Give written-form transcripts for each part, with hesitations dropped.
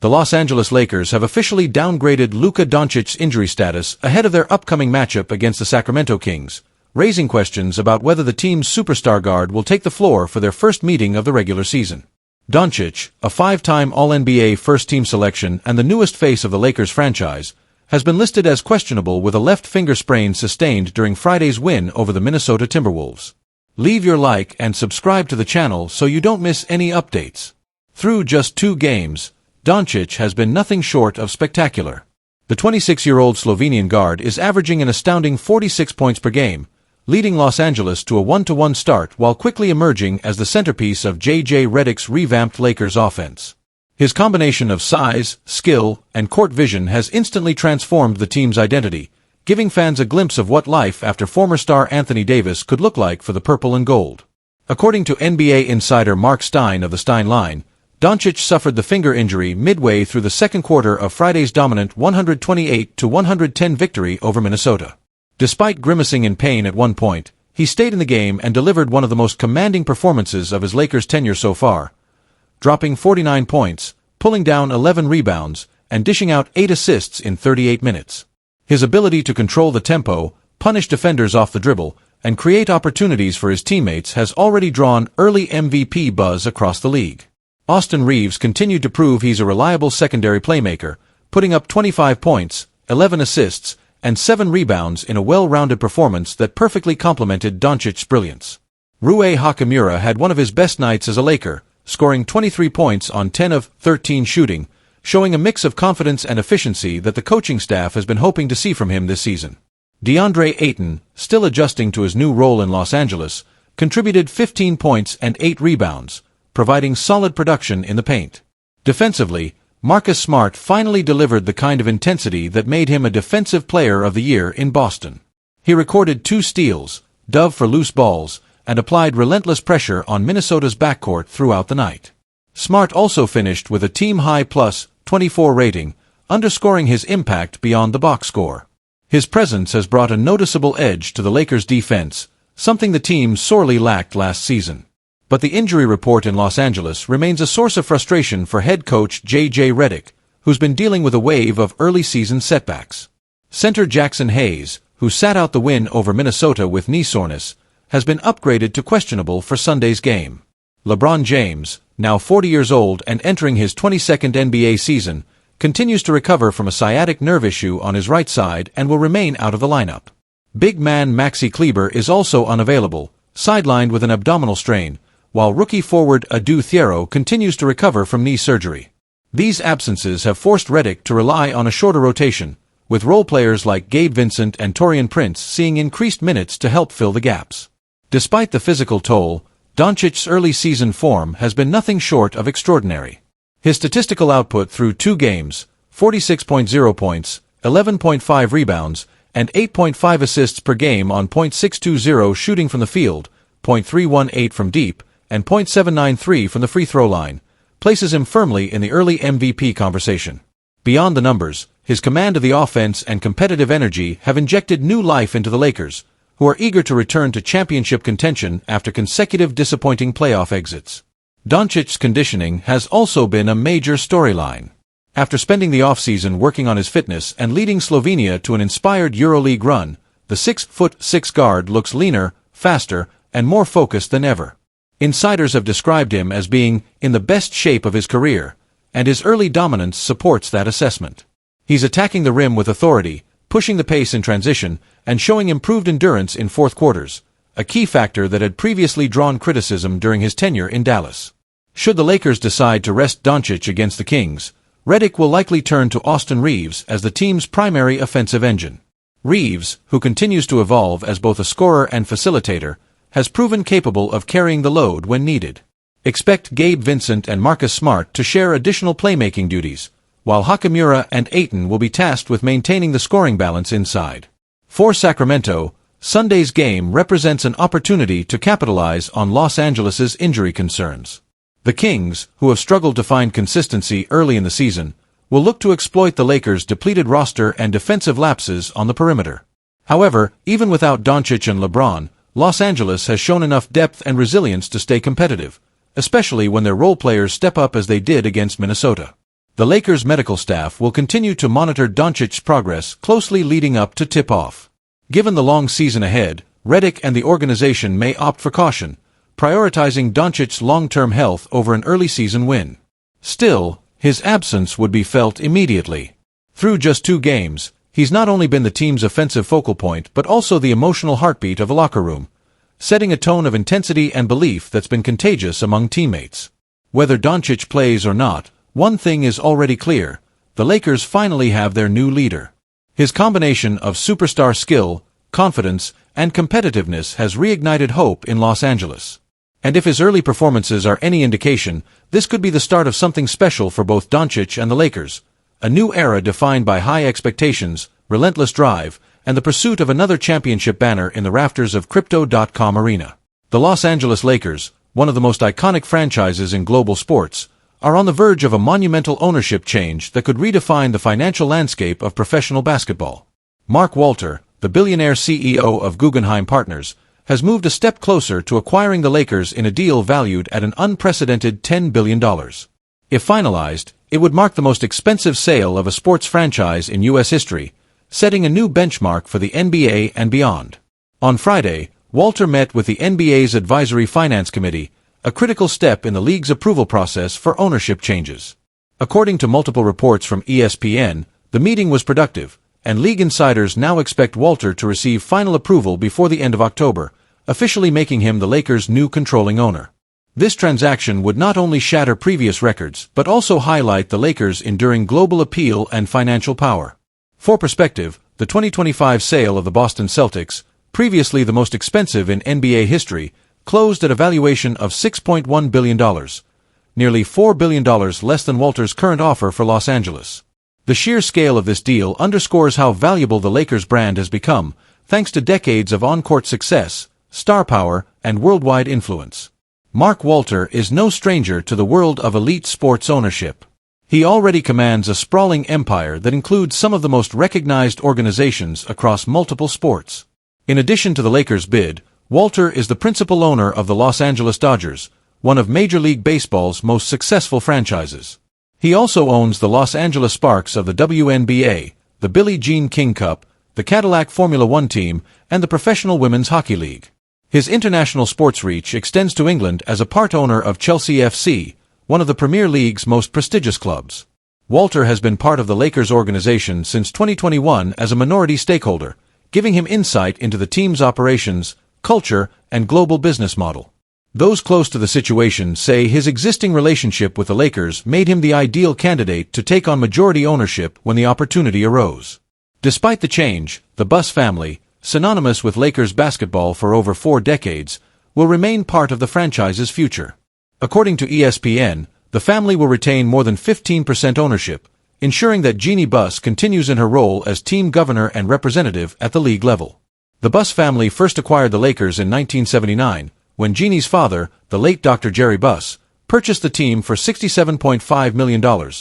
The Los Angeles Lakers have officially downgraded Luka Doncic's injury status ahead of their upcoming matchup against the Sacramento Kings, raising questions about whether the team's superstar guard will take the floor for their first meeting of the regular season. Doncic, a five-time All-NBA first-team selection and the newest face of the Lakers franchise, has been listed as questionable with a left finger sprain sustained during Friday's win over the Minnesota Timberwolves. Leave your like and subscribe to the channel so you don't miss any updates. Through just 2 games, Doncic has been nothing short of spectacular. The 26-year-old Slovenian guard is averaging an astounding 46 points per game, leading Los Angeles to a 1-1 start while quickly emerging as the centerpiece of J.J. Redick's revamped Lakers offense. His combination of size, skill, and court vision has instantly transformed the team's identity, giving fans a glimpse of what life after former star Anthony Davis could look like for the purple and gold. According to NBA insider Mark Stein of the Stein Line, Doncic suffered the finger injury midway through the second quarter of Friday's dominant 128-110 victory over Minnesota. Despite grimacing in pain at one point, he stayed in the game and delivered one of the most commanding performances of his Lakers tenure so far, dropping 49 points, pulling down 11 rebounds, and dishing out 8 assists in 38 minutes. His ability to control the tempo, punish defenders off the dribble, and create opportunities for his teammates has already drawn early MVP buzz across the league. Austin Reaves continued to prove he's a reliable secondary playmaker, putting up 25 points, 11 assists, and 7 rebounds in a well-rounded performance that perfectly complemented Doncic's brilliance. Rui Hachimura had one of his best nights as a Laker, scoring 23 points on 10 of 13 shooting, showing a mix of confidence and efficiency that the coaching staff has been hoping to see from him this season. DeAndre Ayton, still adjusting to his new role in Los Angeles, contributed 15 points and 8 rebounds, providing solid production in the paint. Defensively, Marcus Smart finally delivered the kind of intensity that made him a Defensive Player of the Year in Boston. He recorded 2 steals, dove for loose balls, and applied relentless pressure on Minnesota's backcourt throughout the night. Smart also finished with a team-high plus 24 rating, underscoring his impact beyond the box score. His presence has brought a noticeable edge to the Lakers' defense, something the team sorely lacked last season. But the injury report in Los Angeles remains a source of frustration for head coach J.J. Redick, who's been dealing with a wave of early-season setbacks. Center Jackson Hayes, who sat out the win over Minnesota with knee soreness, has been upgraded to questionable for Sunday's game. LeBron James, now 40 years old and entering his 22nd NBA season, continues to recover from a sciatic nerve issue on his right side and will remain out of the lineup. Big man Maxi Kleber is also unavailable, sidelined with an abdominal strain, while rookie forward Adou Thiero continues to recover from knee surgery. These absences have forced Redick to rely on a shorter rotation, with role players like Gabe Vincent and Taurean Prince seeing increased minutes to help fill the gaps. Despite the physical toll, Doncic's early season form has been nothing short of extraordinary. His statistical output through 2 games, 46.0 points, 11.5 rebounds, and 8.5 assists per game on .620 shooting from the field, .318 from deep, and .793 from the free throw line, places him firmly in the early MVP conversation. Beyond the numbers, his command of the offense and competitive energy have injected new life into the Lakers, who are eager to return to championship contention after consecutive disappointing playoff exits. Doncic's conditioning has also been a major storyline. After spending the offseason working on his fitness and leading Slovenia to an inspired EuroLeague run, the 6'6" guard looks leaner, faster, and more focused than ever. Insiders have described him as being in the best shape of his career, and his early dominance supports that assessment. He's attacking the rim with authority, pushing the pace in transition, and showing improved endurance in fourth quarters, a key factor that had previously drawn criticism during his tenure in Dallas. Should the Lakers decide to rest Doncic against the Kings, Redick will likely turn to Austin Reaves as the team's primary offensive engine. Reaves, who continues to evolve as both a scorer and facilitator, has proven capable of carrying the load when needed. Expect Gabe Vincent and Marcus Smart to share additional playmaking duties, while Hachimura and Ayton will be tasked with maintaining the scoring balance inside. For Sacramento, Sunday's game represents an opportunity to capitalize on Los Angeles' injury concerns. The Kings, who have struggled to find consistency early in the season, will look to exploit the Lakers' depleted roster and defensive lapses on the perimeter. However, even without Doncic and LeBron, Los Angeles has shown enough depth and resilience to stay competitive, especially when their role players step up as they did against Minnesota. The Lakers' medical staff will continue to monitor Doncic's progress closely leading up to tip-off. Given the long season ahead, Redick and the organization may opt for caution, prioritizing Doncic's long-term health over an early-season win. Still, his absence would be felt immediately. Through just 2 games, he's not only been the team's offensive focal point but also the emotional heartbeat of a locker room, setting a tone of intensity and belief that's been contagious among teammates. Whether Doncic plays or not, one thing is already clear: the Lakers finally have their new leader. His combination of superstar skill, confidence, and competitiveness has reignited hope in Los Angeles. And if his early performances are any indication, this could be the start of something special for both Doncic and the Lakers. A new era defined by high expectations, relentless drive, and the pursuit of another championship banner in the rafters of Crypto.com Arena. The Los Angeles Lakers, one of the most iconic franchises in global sports, are on the verge of a monumental ownership change that could redefine the financial landscape of professional basketball. Mark Walter, the billionaire CEO of Guggenheim Partners, has moved a step closer to acquiring the Lakers in a deal valued at an unprecedented $10 billion. If finalized, it would mark the most expensive sale of a sports franchise in U.S. history, setting a new benchmark for the NBA and beyond. On Friday, Walter met with the NBA's Advisory Finance Committee, a critical step in the league's approval process for ownership changes. According to multiple reports from ESPN, the meeting was productive, and league insiders now expect Walter to receive final approval before the end of October, officially making him the Lakers' new controlling owner. This transaction would not only shatter previous records, but also highlight the Lakers' enduring global appeal and financial power. For perspective, the 2025 sale of the Boston Celtics, previously the most expensive in NBA history, closed at a valuation of $6.1 billion, nearly $4 billion less than Walter's current offer for Los Angeles. The sheer scale of this deal underscores how valuable the Lakers brand has become, thanks to decades of on-court success, star power, and worldwide influence. Mark Walter is no stranger to the world of elite sports ownership. He already commands a sprawling empire that includes some of the most recognized organizations across multiple sports. In addition to the Lakers' bid, Walter is the principal owner of the Los Angeles Dodgers, one of Major League Baseball's most successful franchises. He also owns the Los Angeles Sparks of the WNBA, the Billie Jean King Cup, the Cadillac Formula One team, and the Professional Women's Hockey League. His international sports reach extends to England as a part owner of Chelsea FC, one of the Premier League's most prestigious clubs. Walter has been part of the Lakers organization since 2021 as a minority stakeholder, giving him insight into the team's operations, culture, and global business model. Those close to the situation say his existing relationship with the Lakers made him the ideal candidate to take on majority ownership when the opportunity arose. Despite the change, the Buss family, synonymous with Lakers basketball for over 4 decades, will remain part of the franchise's future. According to ESPN, the family will retain more than 15% ownership, ensuring that Jeanie Buss continues in her role as team governor and representative at the league level. The Buss family first acquired the Lakers in 1979, when Jeanie's father, the late Dr. Jerry Buss, purchased the team for $67.5 million,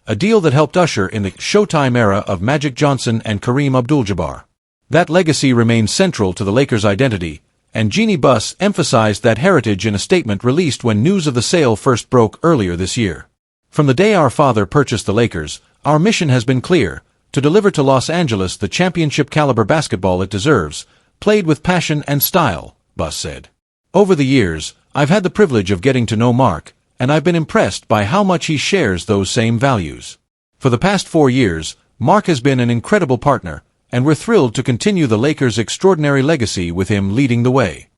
a deal that helped usher in the Showtime era of Magic Johnson and Kareem Abdul-Jabbar. That legacy remains central to the Lakers' identity, and Jeanie Buss emphasized that heritage in a statement released when news of the sale first broke earlier this year. From the day our father purchased the Lakers, our mission has been clear: to deliver to Los Angeles the championship-caliber basketball it deserves, played with passion and style, Buss said. Over the years, I've had the privilege of getting to know Mark, and I've been impressed by how much he shares those same values. For the past 4 years, Mark has been an incredible partner, and we're thrilled to continue the Lakers' extraordinary legacy with him leading the way.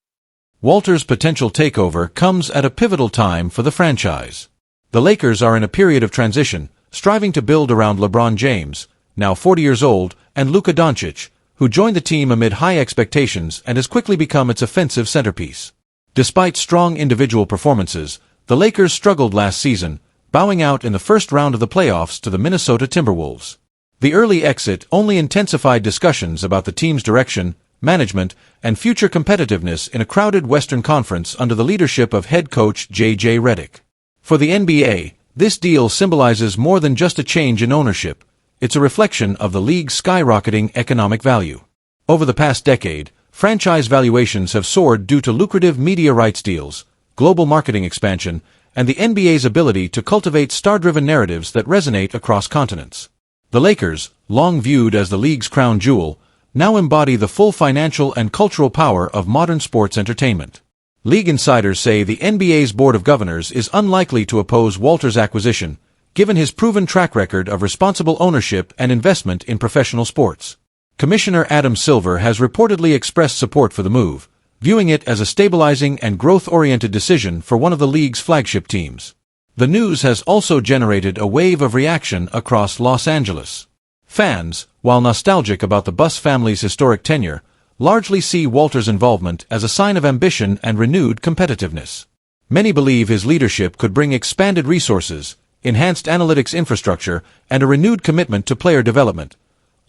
Walter's potential takeover comes at a pivotal time for the franchise. The Lakers are in a period of transition, striving to build around LeBron James, now 40 years old, and Luka Doncic, who joined the team amid high expectations and has quickly become its offensive centerpiece. Despite strong individual performances, the Lakers struggled last season, bowing out in the first round of the playoffs to the Minnesota Timberwolves. The early exit only intensified discussions about the team's direction, management, and future competitiveness in a crowded Western Conference under the leadership of head coach J.J. Redick. For the NBA, this deal symbolizes more than just a change in ownership. It's a reflection of the league's skyrocketing economic value. Over the past decade, franchise valuations have soared due to lucrative media rights deals, global marketing expansion, and the NBA's ability to cultivate star-driven narratives that resonate across continents. The Lakers, long viewed as the league's crown jewel, now embody the full financial and cultural power of modern sports entertainment. League insiders say the NBA's Board of Governors is unlikely to oppose Walters' acquisition, given his proven track record of responsible ownership and investment in professional sports. Commissioner Adam Silver has reportedly expressed support for the move, viewing it as a stabilizing and growth-oriented decision for one of the league's flagship teams. The news has also generated a wave of reaction across Los Angeles. Fans, while nostalgic about the Buss family's historic tenure, largely see Walters' involvement as a sign of ambition and renewed competitiveness. Many believe his leadership could bring expanded resources, enhanced analytics infrastructure, and a renewed commitment to player development,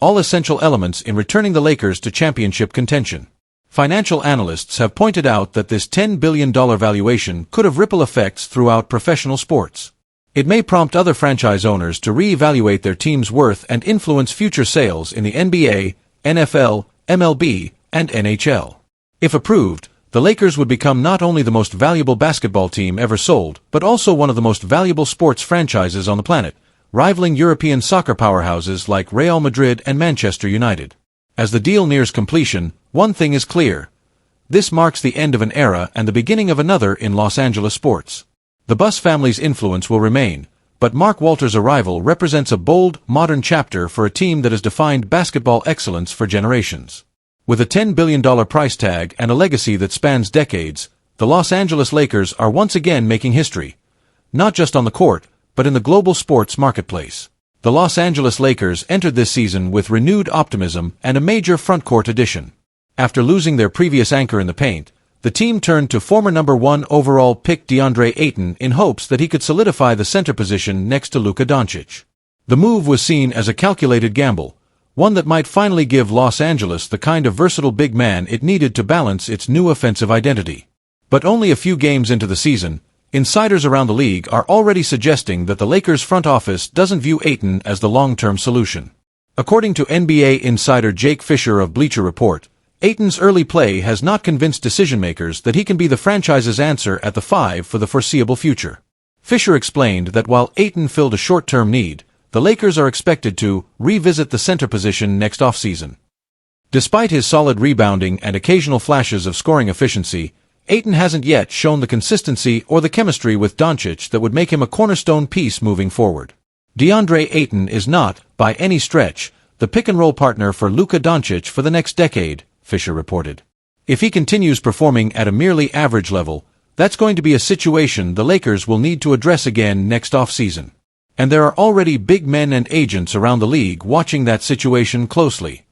all essential elements in returning the Lakers to championship contention. Financial analysts have pointed out that this $10 billion valuation could have ripple effects throughout professional sports. It may prompt other franchise owners to re-evaluate their team's worth and influence future sales in the NBA, NFL, MLB, and NHL. If approved, the Lakers would become not only the most valuable basketball team ever sold, but also one of the most valuable sports franchises on the planet, rivaling European soccer powerhouses like Real Madrid and Manchester United. As the deal nears completion, one thing is clear. This marks the end of an era and the beginning of another in Los Angeles sports. The Buss family's influence will remain, but Mark Walters' arrival represents a bold, modern chapter for a team that has defined basketball excellence for generations. With a $10 billion price tag and a legacy that spans decades, the Los Angeles Lakers are once again making history. Not just on the court, but in the global sports marketplace. The Los Angeles Lakers entered this season with renewed optimism and a major front-court addition. After losing their previous anchor in the paint, the team turned to former number 1 overall pick DeAndre Ayton in hopes that he could solidify the center position next to Luka Doncic. The move was seen as a calculated gamble, one that might finally give Los Angeles the kind of versatile big man it needed to balance its new offensive identity. But only a few games into the season, insiders around the league are already suggesting that the Lakers front office doesn't view Ayton as the long-term solution. According to NBA insider Jake Fisher of Bleacher Report, Ayton's early play has not convinced decision-makers that he can be the franchise's answer at the 5 for the foreseeable future. Fisher explained that while Ayton filled a short-term need, the Lakers are expected to revisit the center position next offseason. Despite his solid rebounding and occasional flashes of scoring efficiency, Ayton hasn't yet shown the consistency or the chemistry with Doncic that would make him a cornerstone piece moving forward. DeAndre Ayton is not, by any stretch, the pick-and-roll partner for Luka Doncic for the next decade, Fisher reported. If he continues performing at a merely average level, that's going to be a situation the Lakers will need to address again next offseason. And there are already big men and agents around the league watching that situation closely.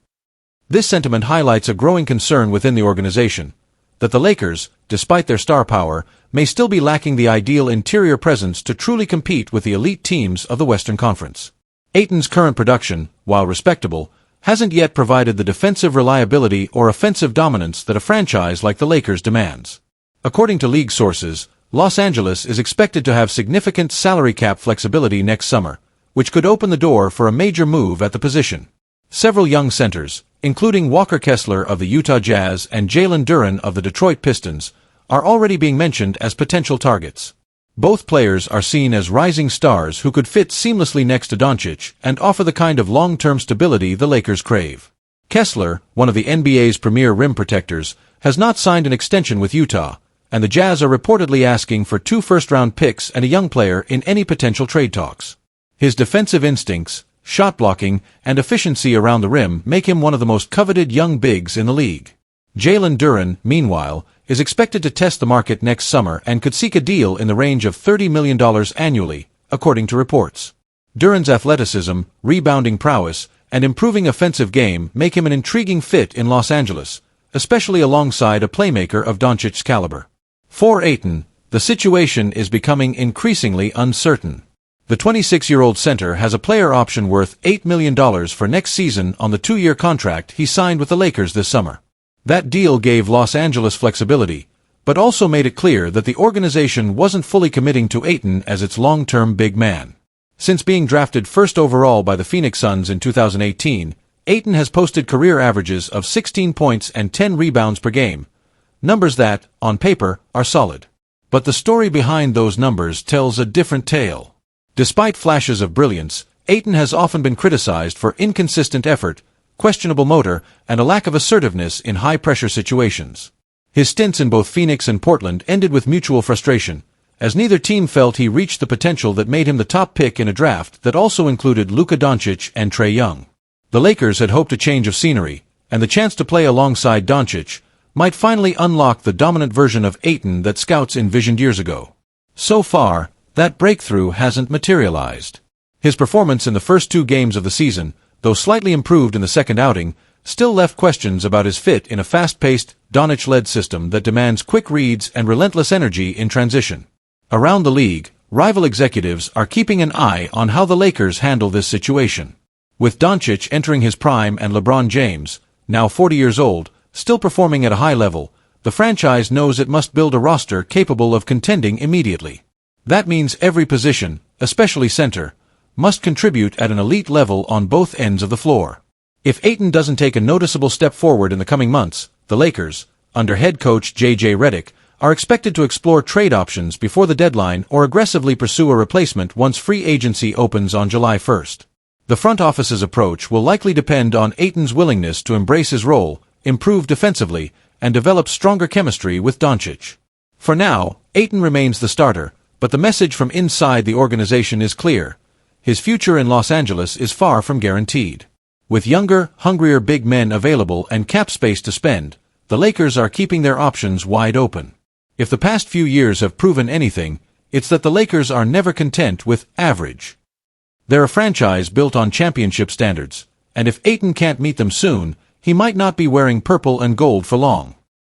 This sentiment highlights a growing concern within the organization, that the Lakers, despite their star power, may still be lacking the ideal interior presence to truly compete with the elite teams of the Western Conference. Ayton's current production, while respectable, hasn't yet provided the defensive reliability or offensive dominance that a franchise like the Lakers demands. According to league sources, Los Angeles is expected to have significant salary cap flexibility next summer, which could open the door for a major move at the position. Several young centers, including Walker Kessler of the Utah Jazz and Jalen Duren of the Detroit Pistons, are already being mentioned as potential targets. Both players are seen as rising stars who could fit seamlessly next to Doncic and offer the kind of long-term stability the Lakers crave. Kessler, one of the NBA's premier rim protectors, has not signed an extension with Utah, and the Jazz are reportedly asking for 2 first-round picks and a young player in any potential trade talks. His defensive instincts, shot blocking, and efficiency around the rim make him one of the most coveted young bigs in the league. Jalen Duren, meanwhile, is expected to test the market next summer and could seek a deal in the range of $30 million annually, according to reports. Duren's athleticism, rebounding prowess, and improving offensive game make him an intriguing fit in Los Angeles, especially alongside a playmaker of Doncic's caliber. For Ayton, the situation is becoming increasingly uncertain. The 26-year-old center has a player option worth $8 million for next season on the 2-year contract he signed with the Lakers this summer. That deal gave Los Angeles flexibility, but also made it clear that the organization wasn't fully committing to Ayton as its long-term big man. Since being drafted first overall by the Phoenix Suns in 2018, Ayton has posted career averages of 16 points and 10 rebounds per game, numbers that, on paper, are solid. But the story behind those numbers tells a different tale. Despite flashes of brilliance, Ayton has often been criticized for inconsistent effort, questionable motor, and a lack of assertiveness in high-pressure situations. His stints in both Phoenix and Portland ended with mutual frustration, as neither team felt he reached the potential that made him the top pick in a draft that also included Luka Doncic and Trae Young. The Lakers had hoped a change of scenery, and the chance to play alongside Doncic might finally unlock the dominant version of Ayton that scouts envisioned years ago. So far, that breakthrough hasn't materialized. His performance in the first 2 games of the season, though slightly improved in the second outing, still left questions about his fit in a fast-paced, Doncic-led system that demands quick reads and relentless energy in transition. Around the league, rival executives are keeping an eye on how the Lakers handle this situation. With Doncic entering his prime and LeBron James, now 40 years old, still performing at a high level, the franchise knows it must build a roster capable of contending immediately. That means every position, especially center, must contribute at an elite level on both ends of the floor. If Ayton doesn't take a noticeable step forward in the coming months, the Lakers, under head coach J.J. Redick, are expected to explore trade options before the deadline or aggressively pursue a replacement once free agency opens on July 1st. The front office's approach will likely depend on Ayton's willingness to embrace his role, improve defensively, and develop stronger chemistry with Doncic. For now, Ayton remains the starter, but the message from inside the organization is clear. His future in Los Angeles is far from guaranteed. With younger, hungrier big men available and cap space to spend, the Lakers are keeping their options wide open. If the past few years have proven anything, it's that the Lakers are never content with average. They're a franchise built on championship standards, and if Ayton can't meet them soon, he might not be wearing purple and gold for long.